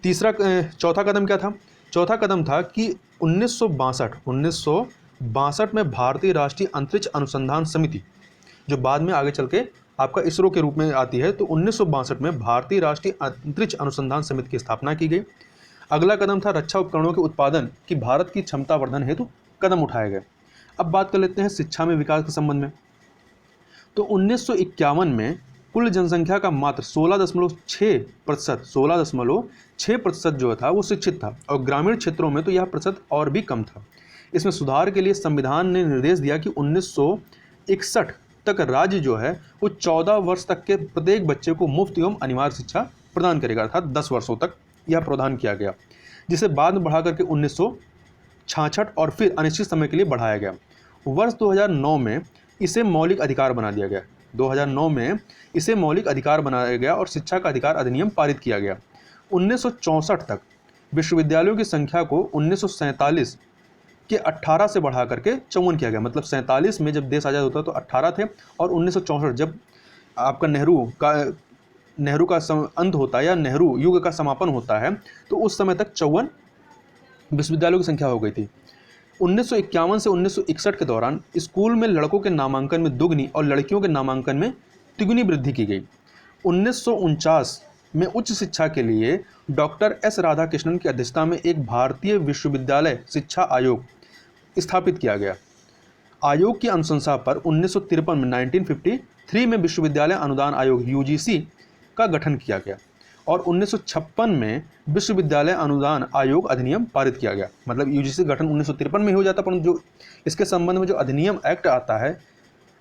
चौथा कदम क्या था? चौथा कदम था कि 1962 में भारतीय राष्ट्रीय अंतरिक्ष अनुसंधान समिति, जो बाद में आगे चल के आपका इसरो के रूप में आती है, तो 1962 में भारतीय राष्ट्रीय अंतरिक्ष अनुसंधान समिति की स्थापना की गई। अगला कदम था रक्षा उपकरणों के उत्पादन की भारत की क्षमता वर्धन हेतु कदम उठाए गए। अब बात कर लेते हैं शिक्षा में विकास के संबंध में। तो 1951 में कुल जनसंख्या का मात्र 16.6% जो था वो शिक्षित था, और ग्रामीण क्षेत्रों में तो यह प्रतिशत और भी कम था। इसमें सुधार के लिए संविधान ने निर्देश दिया कि 1961 तक राज्य जो है वो 14 वर्ष तक के प्रत्येक बच्चे को मुफ्त एवं अनिवार्य शिक्षा प्रदान करेगा, अर्थात 10 वर्षों तक यह प्रावधान किया गया, जिसे बाद में बढ़ा करके 1966 और फिर अनिश्चित समय के लिए बढ़ाया गया। वर्ष 2009 में इसे मौलिक अधिकार बना दिया गया। 2009 में इसे मौलिक अधिकार बनाया गया और शिक्षा का अधिकार अधिनियम पारित किया गया। 1964 तक विश्वविद्यालयों की संख्या को 1947 के 18 से बढ़ा करके 54 किया गया। मतलब 47 में जब देश आज़ाद होता तो 18 थे, और 1964 जब आपका नेहरू का अंत होता है या नेहरू युग का समापन होता है, तो उस समय तक 54 विश्वविद्यालयों की संख्या हो गई थी। 1951 से 1961 के दौरान स्कूल में लड़कों के नामांकन में दुगनी और लड़कियों के नामांकन में तिगुनी वृद्धि की गई। 1949 में उच्च शिक्षा के लिए डॉक्टर एस राधाकृष्णन की अध्यक्षता में एक भारतीय विश्वविद्यालय शिक्षा आयोग स्थापित किया गया। आयोग की अनुशंसा पर 1953 में 1953 में विश्वविद्यालय अनुदान आयोग यूजीसी का गठन किया गया और 1956 में विश्वविद्यालय अनुदान आयोग अधिनियम पारित किया गया। मतलब यूजीसी गठन 1953 में हो जाता, परंतु जो इसके संबंध में जो अधिनियम एक्ट आता है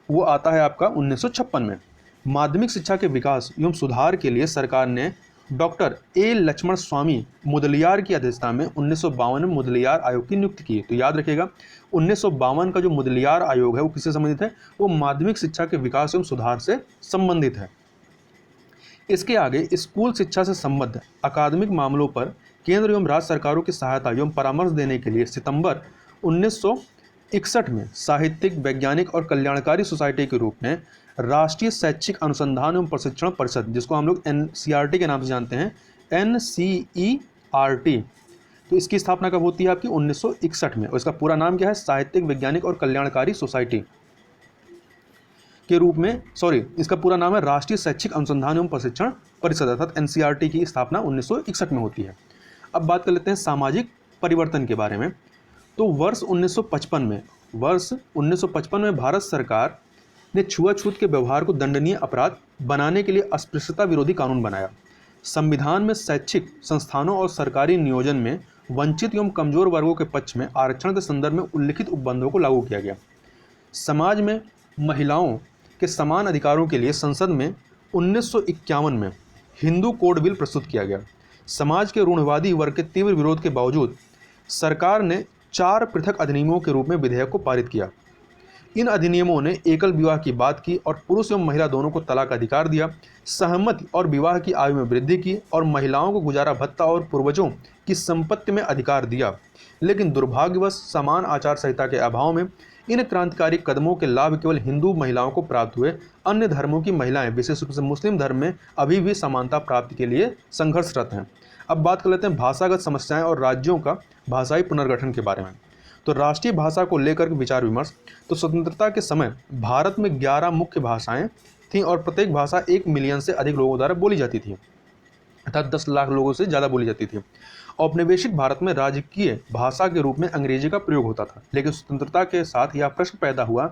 वो आता है आपका 1956 में। माध्यमिक शिक्षा के विकास एवं सुधार के लिए सरकार ने डॉक्टर ए लक्ष्मण स्वामी मुदलियार की अध्यक्षता में 1952 में मुदलियार आयोग की नियुक्ति की। तो याद रखिएगा 1952 का जो मुदलियार आयोग है वो किससे संबंधित है? वो माध्यमिक शिक्षा के विकास एवं सुधार से संबंधित है। इसके आगे स्कूल शिक्षा से संबद्ध अकादमिक मामलों पर केंद्र एवं राज्य सरकारों की सहायता एवं परामर्श देने के लिए सितंबर 1961 में साहित्यिक, वैज्ञानिक और कल्याणकारी सोसाइटी के रूप में राष्ट्रीय शैक्षिक अनुसंधान एवं प्रशिक्षण परिषद, जिसको हम लोग एनसीईआरटी के नाम से जानते हैं, एनसीईआरटी, तो इसकी स्थापना कब होती है आपकी? 1961 में। और इसका पूरा नाम क्या है? साहित्यिक, वैज्ञानिक और कल्याणकारी सोसाइटी के रूप में, इसका पूरा नाम है राष्ट्रीय शैक्षिक अनुसंधान एवं प्रशिक्षण परिषद, अर्थात एनसीईआरटी की स्थापना 1961 में होती है। अब बात कर लेते हैं सामाजिक परिवर्तन के बारे में। तो वर्ष 1955 में भारत सरकार ने छुआछूत के व्यवहार को दंडनीय अपराध बनाने के लिए अस्पृश्यता विरोधी कानून बनाया। संविधान में शैक्षिक संस्थानों और सरकारी नियोजन में वंचित एवं कमजोर वर्गों के पक्ष में आरक्षण के संदर्भ में उल्लिखित उपबंधों को लागू किया गया। समाज में महिलाओं के समान अधिकारों के लिए संसद में 1951 में हिंदू कोड बिल प्रस्तुत किया गया। समाज के रूढ़िवादी वर्ग के तीव्र विरोध के बावजूद सरकार ने 4 पृथक अधिनियमों के रूप में विधेयक को पारित किया। इन अधिनियमों ने एकल विवाह की बात की और पुरुष एवं महिला दोनों को तलाक अधिकार दिया, सहमति और विवाह की आयु में वृद्धि की और महिलाओं को गुजारा भत्ता और पूर्वजों की संपत्ति में अधिकार दिया। लेकिन दुर्भाग्यवश समान आचार संहिता के अभाव में इन क्रांतिकारी कदमों के लाभ केवल हिंदू महिलाओं को प्राप्त हुए। अन्य धर्मों की महिलाएं, विशेष रूप से मुस्लिम धर्म में, अभी भी समानता प्राप्ति के लिए संघर्षरत हैं। अब बात कर लेते हैं भाषागत समस्याएं और राज्यों का भाषाई पुनर्गठन के बारे में। तो राष्ट्रीय भाषा को लेकर विचार विमर्श। तो स्वतंत्रता के समय भारत में 11 मुख्य भाषाएं थीं और प्रत्येक भाषा 1 मिलियन से अधिक लोगों द्वारा बोली जाती थी, अर्थात 10 लाख लोगों से ज़्यादा बोली जाती थी। औपनिवेशिक भारत में राजकीय भाषा के रूप में अंग्रेजी का प्रयोग होता था, लेकिन स्वतंत्रता के साथ यह प्रश्न पैदा हुआ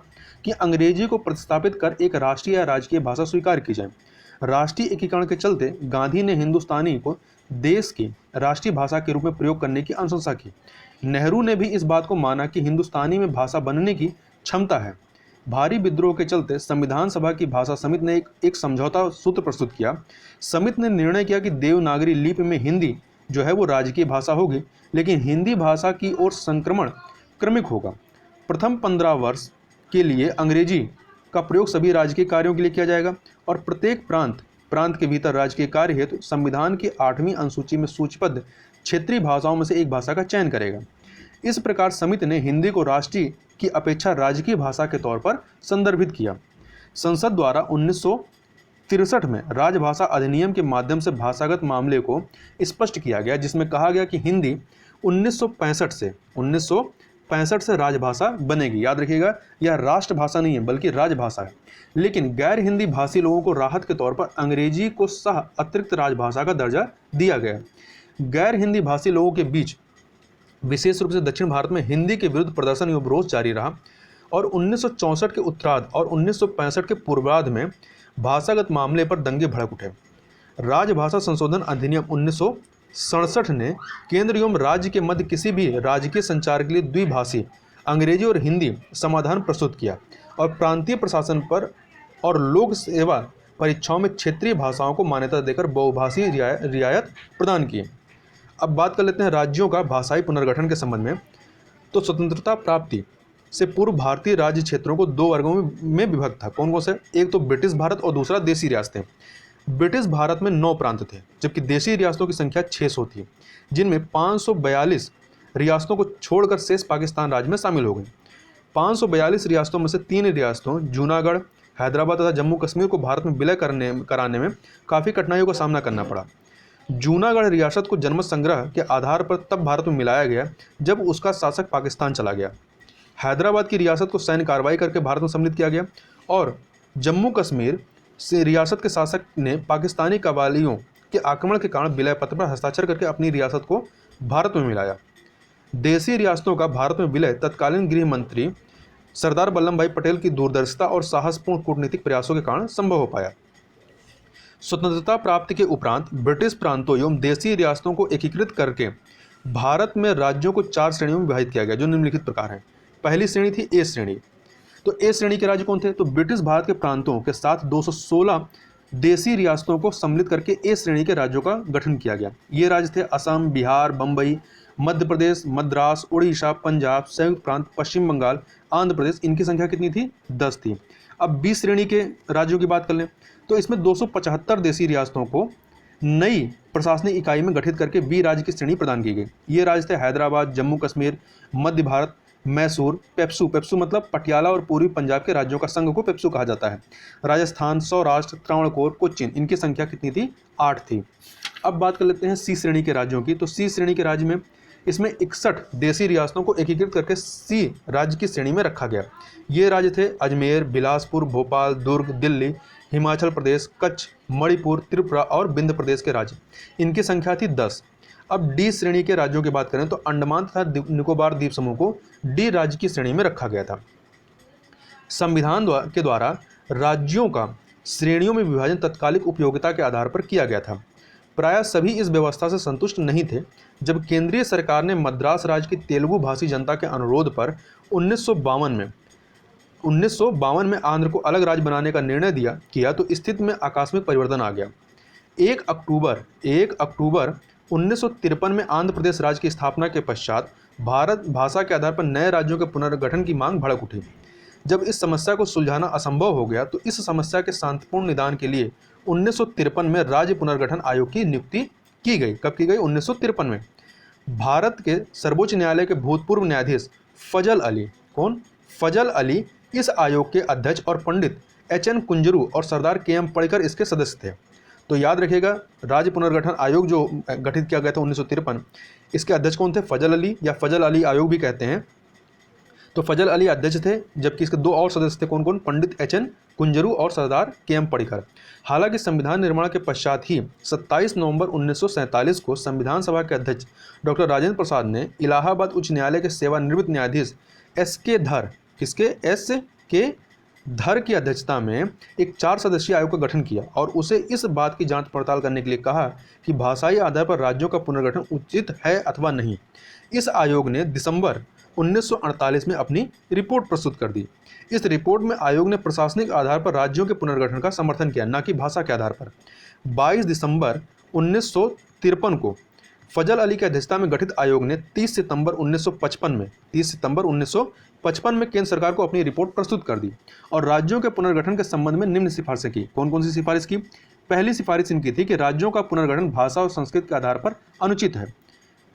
कि अंग्रेजी को प्रतिस्थापित कर एक राष्ट्रीय या राजकीय भाषा स्वीकार की जाए। राष्ट्रीय एकीकरण के चलते गांधी ने हिंदुस्तानी को देश की राष्ट्रीय भाषा के रूप में प्रयोग करने की अनुशंसा की। नेहरू ने भी इस बात को माना कि हिंदुस्तानी में भाषा बनने की क्षमता है। भारी विद्रोह के चलते संविधान सभा की भाषा समिति ने एक समझौता सूत्र प्रस्तुत किया। समिति ने निर्णय किया कि देवनागरी लिपि में हिंदी जो है वो राजकीय भाषा होगी, लेकिन हिंदी भाषा की ओर संक्रमण क्रमिक होगा। प्रथम 15 वर्ष के लिए अंग्रेजी का प्रयोग सभी राजकीय कार्यों के लिए किया जाएगा और प्रत्येक प्रांत के भीतर राजकीय कार्य हेतु संविधान की 8वीं अनुसूची में सूचीबद्ध क्षेत्रीय भाषाओं में से एक भाषा का चयन करेगा। इस प्रकार समिति ने हिंदी को राष्ट्रीय की अपेक्षा राजकीय भाषा के तौर पर संदर्भित किया। संसद द्वारा 1963 में राजभाषा अधिनियम के माध्यम से भाषागत मामले को स्पष्ट किया गया, जिसमें कहा गया कि हिंदी 1965 से राजभाषा बनेगी। याद रखिएगा, यह राष्ट्रभाषा नहीं है बल्कि राजभाषा है। लेकिन गैर हिंदी भाषी लोगों को राहत के तौर पर अंग्रेजी को सह अतिरिक्त राजभाषा का दर्जा दिया गया। गैर हिंदी भाषी लोगों के बीच विशेष रूप से दक्षिण भारत में हिंदी के विरुद्ध प्रदर्शन एवं विरोध जारी रहा और 1964 के उत्तरार्ध और 1965 के पूर्वार्ध में भाषागत मामले पर दंगे भड़क उठे। राजभाषा संशोधन अधिनियम 1967 ने केंद्र एवं राज्य के मध्य किसी भी राजकीय संचार के लिए द्विभाषी अंग्रेजी और हिंदी समाधान प्रस्तुत किया और प्रांतीय प्रशासन पर और लोक सेवा परीक्षाओं में क्षेत्रीय भाषाओं को मान्यता देकर बहुभाषी रियायत प्रदान की। अब बात कर लेते हैं राज्यों का भाषाई पुनर्गठन के संबंध में। तो स्वतंत्रता प्राप्ति से पूर्व भारतीय राज्य क्षेत्रों को 2 वर्गों में विभक्त था। कौन कौन से? एक तो ब्रिटिश भारत और दूसरा देशी रियासतें। ब्रिटिश भारत में 9 प्रांत थे, जबकि देशी रियासतों की संख्या 600 थी, जिनमें 542 रियासतों को छोड़कर शेष पाकिस्तान राज्य में शामिल हो गई। 542 रियासतों में से 3 रियासतों जूनागढ़, हैदराबाद तथा जम्मू कश्मीर को भारत में विलय कराने में काफ़ी कठिनाइयों का सामना करना पड़ा। जूनागढ़ रियासत को जनमत संग्रह के आधार पर तब भारत में मिलाया गया जब उसका शासक पाकिस्तान चला गया। हैदराबाद की रियासत को सैन्य कार्रवाई करके भारत में सम्मिलित किया गया और जम्मू कश्मीर से रियासत के शासक ने पाकिस्तानी कबालियों के आक्रमण के कारण विलय पत्र पर हस्ताक्षर करके अपनी रियासत को भारत में मिलाया। देशी रियासतों का भारत में विलय तत्कालीन गृह मंत्री सरदार वल्लभ भाई पटेल की दूरदर्शिता और साहसपूर्ण कूटनीतिक प्रयासों के कारण संभव हो पाया। स्वतंत्रता प्राप्ति के उपरांत ब्रिटिश प्रांतों एवं देशी रियासतों को एकीकृत करके भारत में राज्यों को 4 श्रेणियों में विभाजित किया गया, जो निम्नलिखित प्रकार हैं। पहली श्रेणी थी ए श्रेणी। तो ए श्रेणी के राज्य कौन थे? तो ब्रिटिश भारत के प्रांतों के साथ 216 देशी रियासतों को सम्मिलित करके ए श्रेणी के राज्यों का गठन किया गया। ये राज्य थे असम, बिहार, बम्बई, मध्य प्रदेश, मद्रास, उड़ीसा, पंजाब, संयुक्त प्रांत, पश्चिम बंगाल, आंध्र प्रदेश। इनकी संख्या कितनी थी? 10 थी। अब बी श्रेणी के राज्यों की बात कर लें तो इसमें 275 देशी रियासतों को नई प्रशासनिक इकाई में गठित करके बी राज्य की श्रेणी प्रदान की गई। ये राज्य थे हैदराबाद, जम्मू कश्मीर, मध्य भारत, मैसूर, पेप्सू, पेप्सू मतलब पटियाला और पूर्वी पंजाब के राज्यों का संघ को पेप्सू कहा जाता है, राजस्थान, सौराष्ट्र, त्रावणकोर, कोच्चिन। इनकी संख्या कितनी थी? 8 थी। अब बात कर लेते हैं सी श्रेणी के राज्यों की। तो सी श्रेणी के राज्य में इसमें 61 देशी रियासतों को एकीकृत करके सी राज्य की श्रेणी में रखा गया। ये राज्य थे अजमेर, बिलासपुर, भोपाल, दुर्ग, दिल्ली, हिमाचल प्रदेश, कच्छ, मणिपुर, त्रिपुरा और विंध्य प्रदेश के राज्य। इनकी संख्या थी 10। अब डी श्रेणी के राज्यों की बात करें तो अंडमान तथा निकोबार द्वीप समूह को डी राज्य की श्रेणी में रखा गया था। संविधान के द्वारा राज्यों का श्रेणियों में विभाजन तत्कालिक उपयोगिता के आधार पर किया गया था। प्रायः सभी इस व्यवस्था से संतुष्ट नहीं थे। जब केंद्रीय सरकार ने मद्रास राज्य की तेलुगु भाषी जनता के अनुरोध पर 1952 में आंध्र को अलग राज्य बनाने का निर्णय किया तो स्थिति में आकस्मिक परिवर्तन आ गया। 1 अक्टूबर 1953 में आंध्र प्रदेश राज्य की स्थापना के पश्चात भारत भाषा के आधार पर नए राज्यों के पुनर्गठन की मांग भड़क उठी। जब इस समस्या को सुलझाना असंभव हो गया तो इस समस्या के शांतिपूर्ण निदान के लिए 1953 में राज्य पुनर्गठन आयोग की नियुक्ति की गई। कब की गई? 1953 में। भारत के सर्वोच्च न्यायालय के भूतपूर्व न्यायाधीश फजल अली, कौन? फजल अली इस आयोग के अध्यक्ष और पंडित HN कुंजरू और सरदार KM पड़िकर इसके सदस्य थे। तो याद रखिएगा, राज्य पुनर्गठन आयोग जो गठित किया गया था 1953, इसके अध्यक्ष कौन थे? फजल अली, या फजल अली आयोग भी कहते हैं। तो फजल अली अध्यक्ष थे, जबकि इसके 2 और सदस्य थे। कौन कौन? पंडित HN कुंजरू और सरदार KM पड़िकर। हालांकि संविधान निर्माण के पश्चात ही 27 नवंबर 1947 को संविधान सभा के अध्यक्ष डॉक्टर राजेंद्र प्रसाद ने इलाहाबाद उच्च न्यायालय के सेवानिवृत्त न्यायाधीश SK धर, किसके? SK धर की अध्यक्षता में एक 4 सदस्यीय आयोग का गठन किया और उसे इस बात की जांच पड़ताल करने के लिए कहा कि भाषाई आधार पर राज्यों का पुनर्गठन उचित है अथवा नहीं। इस आयोग ने दिसंबर 1948 में अपनी रिपोर्ट प्रस्तुत कर दी। इस रिपोर्ट में आयोग ने प्रशासनिक आधार पर राज्यों के पुनर्गठन का समर्थन किया, न कि भाषा के आधार पर। 22 दिसंबर 1953 को फजल अली की अध्यक्षता में गठित आयोग ने 30 सितंबर 1955 में केंद्र सरकार को अपनी रिपोर्ट प्रस्तुत कर दी और राज्यों के पुनर्गठन के संबंध में निम्न सिफारिशें की। कौन कौन सी सिफारिश की? पहली सिफारिश इनकी थी कि राज्यों का पुनर्गठन भाषा और संस्कृति के आधार पर अनुचित है,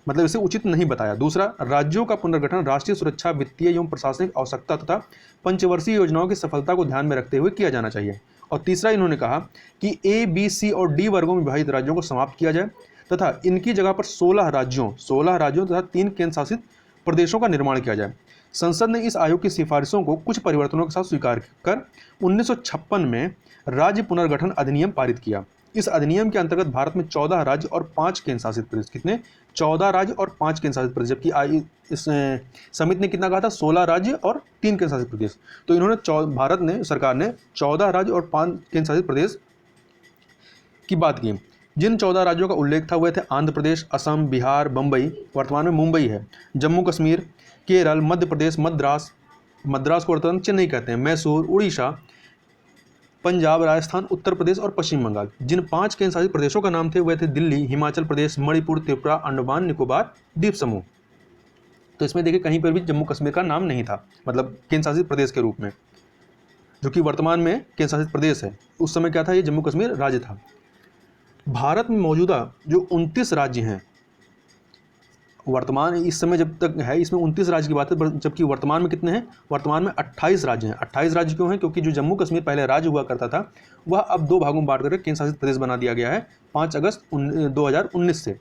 मतलब इसे उचित नहीं बताया। दूसरा, राज्यों का पुनर्गठन राष्ट्रीय सुरक्षा, वित्तीय एवं प्रशासनिक आवश्यकता तथा पंचवर्षीय योजनाओं की सफलता को ध्यान में रखते हुए किया जाना चाहिए। और तीसरा, इन्होंने कहा कि A, B, C और D वर्गों में विभाजित राज्यों को समाप्त किया जाए तथा इनकी जगह पर 16 राज्यों तथा 3 केंद्र शासित प्रदेशों का निर्माण किया जाए। संसद ने इस आयोग की सिफारिशों को कुछ परिवर्तनों के साथ स्वीकार कर 1956 में राज्य पुनर्गठन अधिनियम पारित किया। इस अधिनियम के अंतर्गत भारत में 14 राज्य और 5 केंद्र शासित प्रदेश, कितने? 14 राज्य और 5 केंद्र शासित प्रदेश, जबकि इस समिति ने कितना कहा था? 16 राज्य और 3 केंद्र शासित प्रदेश। तो इन्होंने सरकार ने 14 राज्य और 5 केंद्र शासित प्रदेश की बात की। जिन 14 राज्यों का उल्लेख था वह थे आंध्र प्रदेश, असम, बिहार, बम्बई, वर्तमान में मुंबई है, जम्मू कश्मीर, केरल, मध्य प्रदेश, मद्रास को वर्तमान चेन्नई कहते हैं, मैसूर, उड़ीसा, पंजाब, राजस्थान, उत्तर प्रदेश और पश्चिम बंगाल। जिन 5 केंद्र शासित प्रदेशों का नाम थे वह थे दिल्ली, हिमाचल प्रदेश, मणिपुर, त्रिपुरा, अंडमान निकोबार द्वीप समूह। तो इसमें देखिए कहीं पर भी जम्मू कश्मीर का नाम नहीं था, मतलब केंद्र शासित प्रदेश के रूप में, जो कि वर्तमान में केंद्र शासित प्रदेश है। उस समय क्या था? ये जम्मू कश्मीर राज्य था। भारत में मौजूदा जो 29 राज्य हैं, वर्तमान इस समय जब तक है इसमें 29 राज्य की बात है, जबकि वर्तमान में कितने हैं? वर्तमान में 28 राज्य हैं। 28 राज्य क्यों हैं? क्योंकि जो जम्मू कश्मीर पहले राज्य हुआ करता था वह अब 2 भागों में बांट कर केंद्र शासित प्रदेश बना दिया गया है 5 अगस्त 2019 से,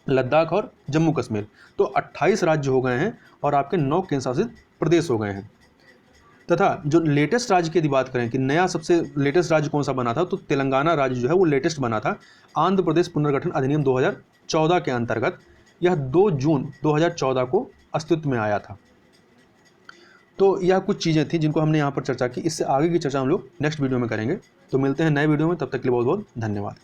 लद्दाख और जम्मू कश्मीर। तो 28 राज्य हो गए हैं और आपके 9 केंद्र शासित प्रदेश हो गए हैं। तथा जो लेटेस्ट राज्य की यदि बात करें कि नया सबसे लेटेस्ट राज्य कौन सा बना था, तो तेलंगाना राज्य जो है वो लेटेस्ट बना था। आंध्र प्रदेश पुनर्गठन अधिनियम 2014 के अंतर्गत यह 2 जून 2014 को अस्तित्व में आया था। तो यह कुछ चीज़ें थी जिनको हमने यहाँ पर चर्चा की। इससे आगे की चर्चा हम लोग नेक्स्ट वीडियो में करेंगे। तो मिलते हैं नए वीडियो में, तब तक के लिए बहुत बहुत धन्यवाद।